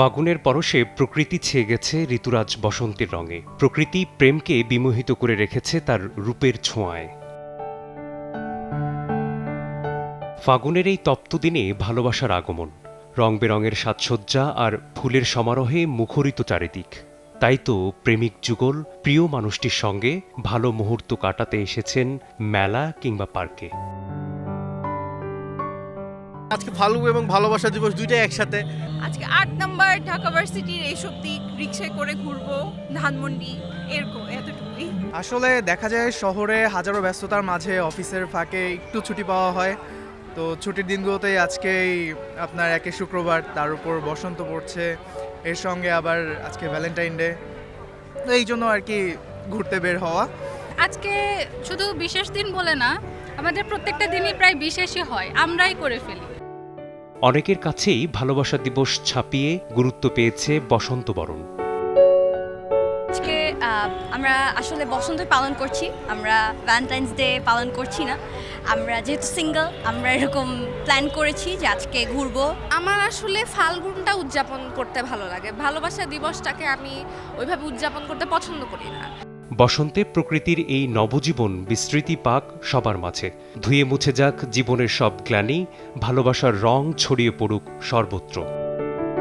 ফাগুনের পরশে প্রকৃতি ছেয়ে গেছে ঋতুরাজ বসন্তের রঙে। প্রকৃতি প্রেমকে বিমোহিত করে রেখেছে তার রূপের ছোঁয়ায়। ফাগুনের এই তপ্ত দিনে ভালোবাসার আগমন, রং বেরঙের সাজসজ্জা আর ফুলের সমারোহে মুখরিত চারিদিক। তাই তো প্রেমিক যুগল প্রিয় মানুষটির সঙ্গে ভালো মুহূর্ত কাটাতে এসেছেন মেলা কিংবা পার্কে। আজকে ফাল্গু এবং ভালোবাসা দিবস দুইটাই একসাথে। আজকে ৮ নাম্বার ঢাকা ভার্সিটির এইসব দিক রিক্সায় করে ঘুরবো, ধানমন্ডি এরকম এতটুকুই। আসলে দেখা যায় শহরে হাজারো ব্যস্ততার মাঝে অফিসের ফাঁকে একটু ছুটি পাওয়া হয়। তো ছুটির দিনগুলোতেই আজকেই আপনার একে শুক্রবার, তার উপর বসন্ত পড়ছে, এর সঙ্গে আবার আজকে ভ্যালেন্টাইন ডে, তো এই জন্য আর কি ঘুরতে বের হওয়া। আজকে শুধু বিশেষ দিন বলে না, আমাদের প্রত্যেকটা দিনই প্রায় বিশেষই হয়, আমরাই করে ফেলি। অনেকের কাছেই ভালোবাসা দিবস ছাপিয়ে গুরুত্ব পেয়েছে বসন্ত বরণ। আজকে আমরা আসলে বসন্ত পালন করছি, আমরা ভ্যালেন্টাইন্স ডে পালন করছি না। আমরা যেহেতু সিঙ্গেল, আমরা এরকম প্ল্যান করেছি যে আজকে ঘুরবো। আমার আসলে ফাল্গুনটা উদযাপন করতে ভালো লাগে, ভালোবাসা দিবসটাকে আমি ওইভাবে উদযাপন করতে পছন্দ করি না। বসন্তে প্রকৃতির এই নবজীবন বিস্তৃতি পাক সবার মাঝে, ধুয়ে মুছে যাক জীবনের সব গ্লানি, ভালোবাসার রং ছড়িয়ে পড়ুক সর্বত্র।